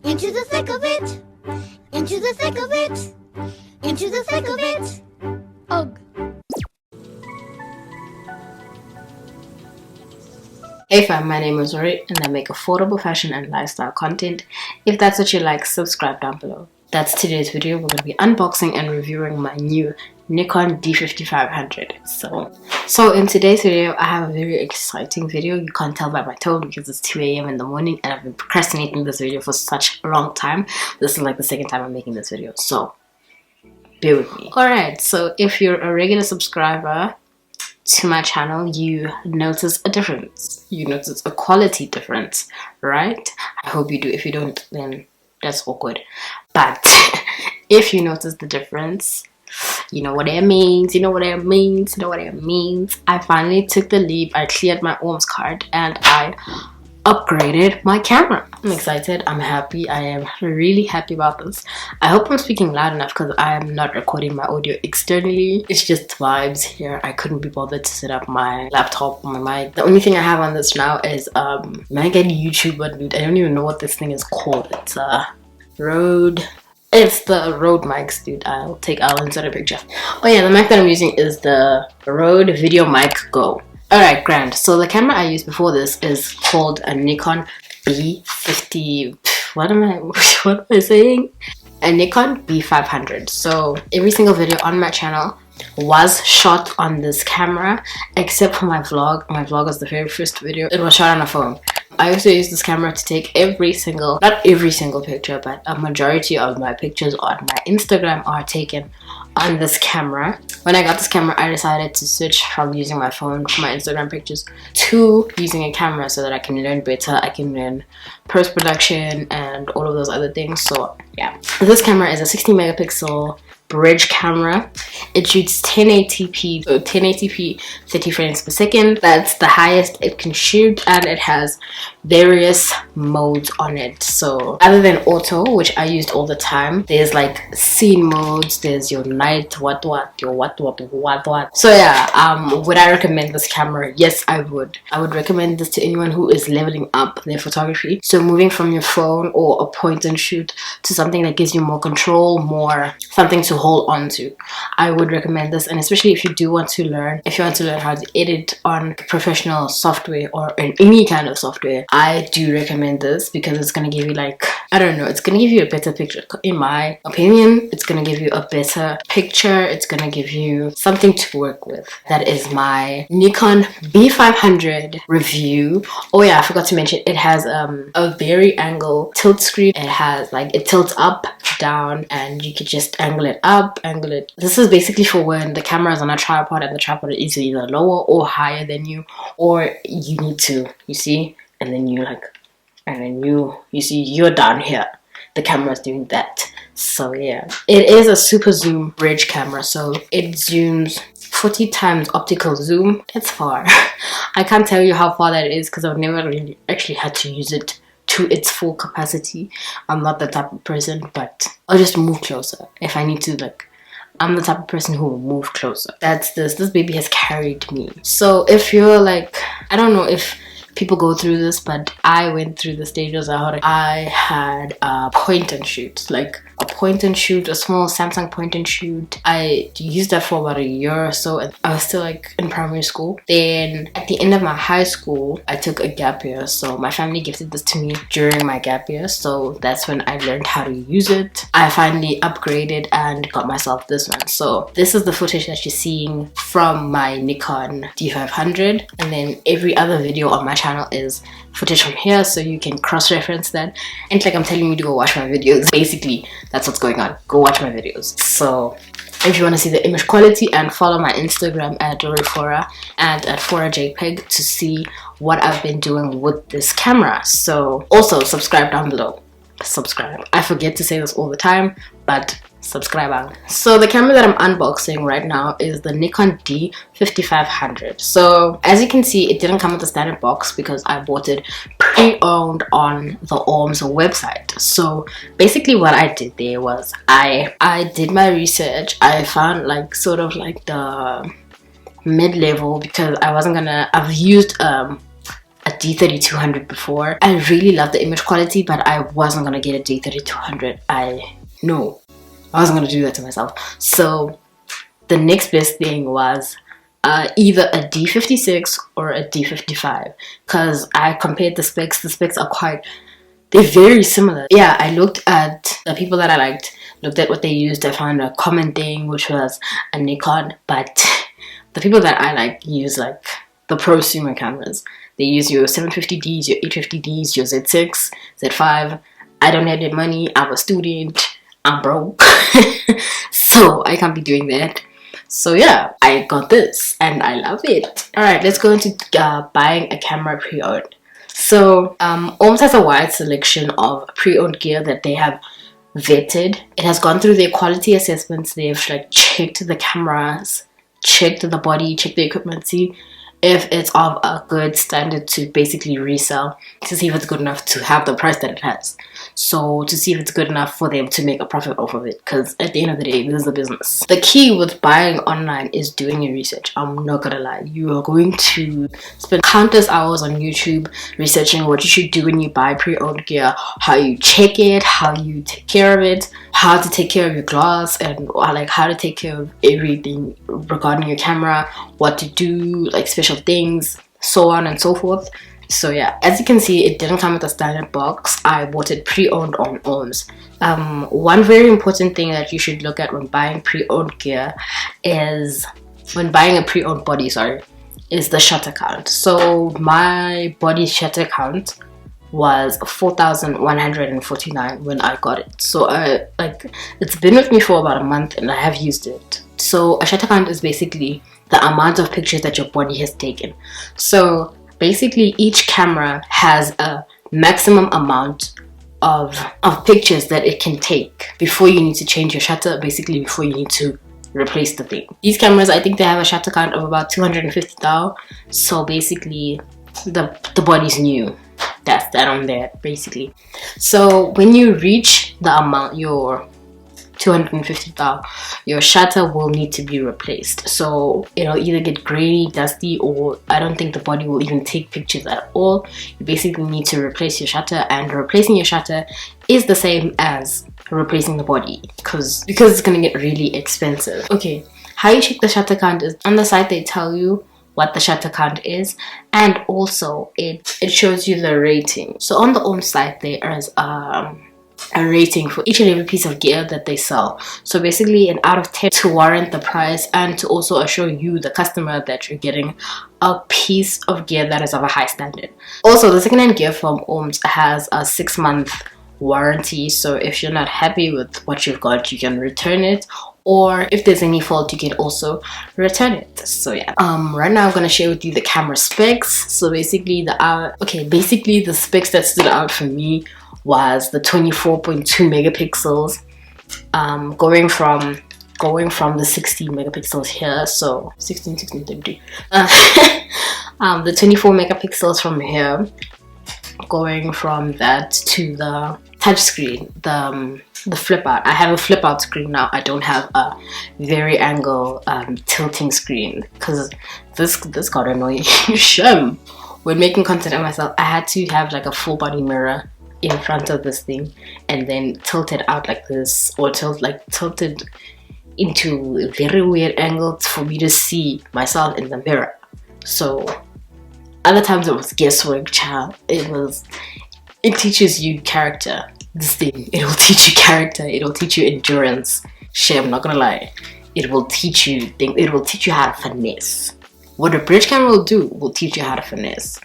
Into the thick of it, into the thick of it, into the thick of it. Ugh. Hey fam, my name is RORI and I make affordable fashion and lifestyle content. If that's what you like, subscribe down below. That's today's video. We're going to be unboxing and reviewing my new Nikon D 5500. So in today's video, I have a very exciting video. You can't tell by my tone because it's 2 a.m. in the morning and I've been procrastinating this video for such a long time. This is like the second time I'm making this video, so bear with me. Alright, so if you're a regular subscriber to my channel, you notice a difference. You notice a quality difference, right? I hope you do. If you don't, then that's awkward. But if you notice the difference, you know what it means. I finally took the leap. I cleared my ORMS card and I upgraded my camera. I'm excited. I'm happy. I am really happy about this. I hope I'm speaking loud enough because I am not recording my audio externally. It's just vibes here. I couldn't be bothered to set up my laptop, my mic. The only thing I have on this now is mic and YouTuber, dude. I don't even know what this thing is called. It's Rode. It's the Rode mics, dude. I'll insert a picture. Oh yeah, the mic that I'm using is the Rode Video Mic Go. Alright, grand. So the camera I used before this is called a Nikon B 50. What am I saying? A Nikon B500. So every single video on my channel was shot on this camera, except for my vlog. My vlog was the very first video. It was shot on a phone. I also use this camera to take not every single picture, but a majority of my pictures on my Instagram are taken on this camera. When I got this camera, I decided to switch from using my phone for my Instagram pictures to using a camera so that I can learn better. I can learn post-production and all of those other things. So yeah, this camera is a 60 megapixel bridge camera. It shoots 1080p, so 1080p 30 frames per second. That's the highest it can shoot, and it has various modes on it. So other than auto, which I used all the time, there's like scene modes, there's your night your what. So yeah, would I recommend this camera? Yes, I would. I would recommend this to anyone who is leveling up their photography, so moving from your phone or a point and shoot to something that gives you more control, more something to hold on to. I would recommend this, and especially if you want to learn how to edit on professional software or in any kind of software, I do recommend this because it's gonna give you it's gonna give you a better picture. In my opinion, it's gonna give you a better picture. It's gonna give you something to work with. That is my Nikon B500 review. Oh yeah, I forgot to mention it has a very angle tilt screen. It tilts up, down, and you could just angle it up, angle it. This is basically for when the camera is on a tripod and the tripod is either lower or higher than you, or you need to, you see, and then you see you're down here, the camera is doing that. So yeah, it is a super zoom bridge camera, so it zooms 40 times optical zoom. It's far. I can't tell you how far that is because I've never really actually had to use it to its full capacity. I'm not the type of person, but I'll just move closer if I need to. I'm the type of person who will move closer. That's this baby has carried me. So if you're I don't know if people go through this, but I went through the stages. I had a point and shoot, a small Samsung point and shoot. I used that for about a year or so, and I was still in primary school. Then at the end of my high school, I took a gap year, so my family gifted this to me during my gap year, so that's when I learned how to use it. I finally upgraded and got myself this one. So this is the footage that you're seeing from my Nikon D500, and then every other video on my channel is footage from here, so you can cross-reference that. And I'm telling you to go watch my videos. Basically, that's what's going on. Go watch my videos. So if you want to see the image quality, and follow my Instagram at RORI FORA and at FORAJPEG to see what I've been doing with this camera. So also subscribe down below. Subscribe. I forget to say this all the time, but subscribe. So the camera that I'm unboxing right now is the Nikon D 5500. So as you can see, it didn't come with a standard box because I bought it pre-owned on the ORMS website. So basically what I did there was I did my research. I found the mid-level because I've used a D3200 before. I really love the image quality, but I wasn't gonna get a D3200. I wasn't gonna do that to myself. So the next best thing was either a D56 or a D55, because I compared the specs. The specs are they're very similar. Yeah, I looked at the people that I liked, looked at what they used. I found a common thing, which was a Nikon, but the people that I like use like the prosumer cameras. They use your 750Ds, your 850Ds, your Z6, Z5. I don't have that money. I'm a student. I'm broke. So I can't be doing that. So yeah, I got this and I love it. Alright, let's go into buying a camera pre-owned. So ORMS has a wide selection of pre-owned gear that they have vetted. It has gone through their quality assessments. They've like checked the cameras, checked the body, checked the equipment, see if it's of a good standard to basically resell, to see if it's good enough to have the price that it has. So to see if it's good enough for them to make a profit off of it, because at the end of the day, this is a business. The key with buying online is doing your research. I'm not gonna lie, you are going to spend countless hours on YouTube researching what you should do when you buy pre-owned gear, how you check it, how you take care of it, how to take care of your glass, and like how to take care of everything regarding your camera, what to do, like special things, so on and so forth. So yeah, as you can see, it didn't come with a standard box. I bought it pre-owned on ORMS. One very important thing that you should look at when buying pre-owned gear is, when buying a pre-owned body, is the shutter count. So my body shutter count was 4,149 when I got it. So it's been with me for about a month and I have used it. So a shutter count is basically the amount of pictures that your body has taken. So basically each camera has a maximum amount of pictures that it can take before you need to change your shutter, basically before you need to replace the thing. These cameras, I think they have a shutter count of about 250,000. So basically the body's new. That's that on there basically. So when you reach the amount, your 250,000, your shutter will need to be replaced. So it'll either get grainy, dusty, or I don't think the body will even take pictures at all. You basically need to replace your shutter, and replacing your shutter is the same as replacing the body because it's gonna get really expensive. Okay, how you check the shutter count is on the site. They tell you what the shutter count is, and also it shows you the rating. So on the ORMS site there is a rating for each and every piece of gear that they sell. So basically an out of 10 to warrant the price and to also assure you, the customer, that you're getting a piece of gear that is of a high standard. Also, the secondhand gear from ORMS has a 6-month warranty. So if you're not happy with what you've got, you can return it, or if there's any fault, you can also return it. So yeah, right now I'm gonna share with you the camera specs. So basically the specs that stood out for me was the 24.2 megapixels, going from the 16 megapixels here, so 16, 32, the 24 megapixels from here, going from that to the touchscreen, the flip out. I have a flip out screen now. I don't have a very angle tilting screen because this got annoying. When making content of myself, I had to have like a full body mirror in front of this thing and then tilt it out like this, or tilted into a very weird angle for me to see myself in the mirror. So other times it was guesswork, child. It teaches you character. This thing, it will teach you character, it will teach you endurance. Shit, I'm not gonna lie, it will teach you things. It will teach you how to finesse. What a bridge camera will teach you how to finesse.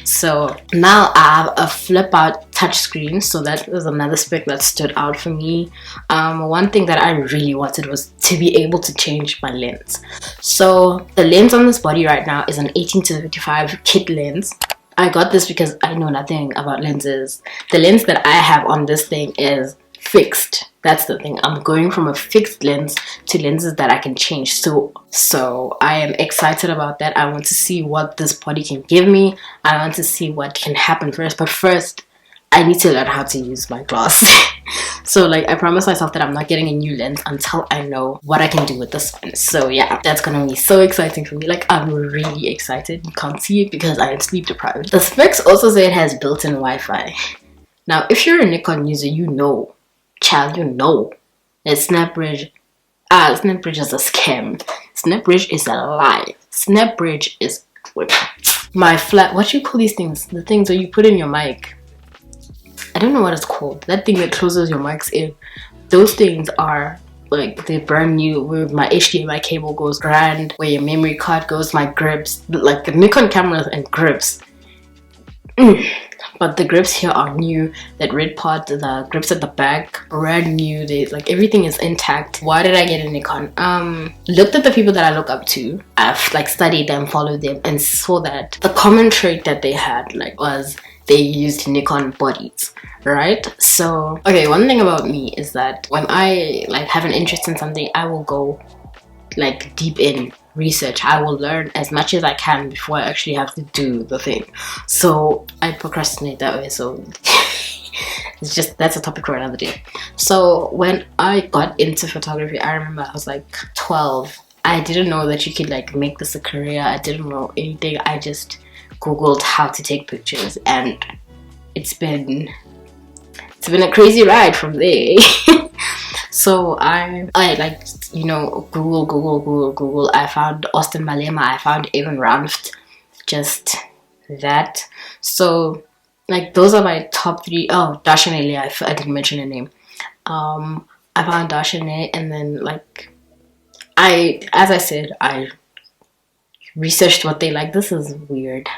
So now I have a flip out touchscreen, so that was another spec that stood out for me. One thing that I really wanted was to be able to change my lens. So the lens on this body right now is an 18-55 kit lens. I got this because I know nothing about lenses. The lens that I have on this thing is fixed. That's the thing. I'm going from a fixed lens to lenses that I can change. So I am excited about that. I want to see what this body can give me. I want to see what can happen first. But first, I need to learn how to use my glass. So like I promised myself that I'm not getting a new lens until I know what I can do with this one. So yeah, that's gonna be so exciting for me. Like I'm really excited. You can't see it because I am sleep deprived. The specs also say it has built-in Wi-Fi. Now if you're a Nikon user, you know, child, you know that snapbridge is a scam. Snapbridge is a lie. Snapbridge is my flat, what you call these things? The things where you put in your mic. I don't know what it's called. That thing that closes your mics in. Those things are like, they're brand new. Where my HDMI cable goes, brand, where your memory card goes, my grips, like the Nikon cameras and grips. But the grips here are new. That red part, the grips at the back, brand new. They like, everything is intact. Why did I get a Nikon? Looked at the people that I look up to. I've like studied them, followed them, and saw that the common trait that they had like was they used Nikon bodies, right? So okay, one thing about me is that when I like have an interest in something, I will go like deep in research. I will learn as much as I can before I actually have to do the thing. So I procrastinate that way. So it's just, that's a topic for another day. So when I got into photography, I remember I was like 12. I didn't know that you could like make this a career. I didn't know anything. I just googled how to take pictures, and it's been a crazy ride from there. So I like, you know, Google. I found Austin Malema, I found Evan Ranft, just that. So like those are my top 3. Oh, Darshane, I didn't mention her name. I found Darshane, and then like as I said, I researched what they like. This is weird.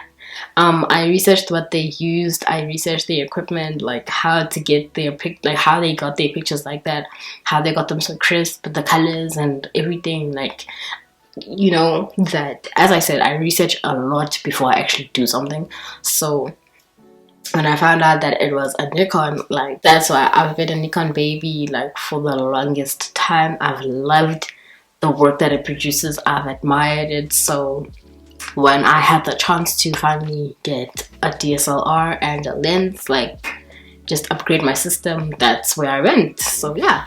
I researched what they used. I researched their equipment, like how to get their like how they got their pictures like that, how they got them so crisp, the colors and everything. Like, you know, that as I said, I research a lot before I actually do something. So when I found out that it was a Nikon, like that's why I've been a Nikon baby like for the longest time. I've loved the work that it produces. I've admired it. So when I had the chance to finally get a DSLR and a lens, like just upgrade my system, that's where I went. So yeah,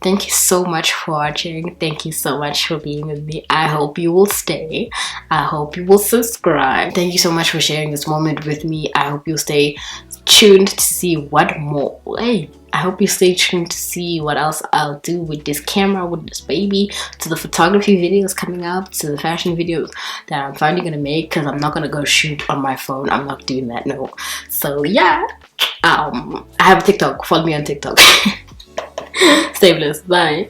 thank you so much for watching. Thank you so much for being with me. I hope you will stay. I hope you will subscribe. Thank you so much for sharing this moment with me. I hope you'll stay tuned to see what more. Hey, I hope you stay tuned to see what else I'll do with this camera, with this baby, to the photography videos coming up, to the fashion videos that I'm finally gonna make, because I'm not gonna go shoot on my phone. I'm not doing that, no. So yeah, I have a TikTok. Follow me on TikTok. Stay blessed. Bye.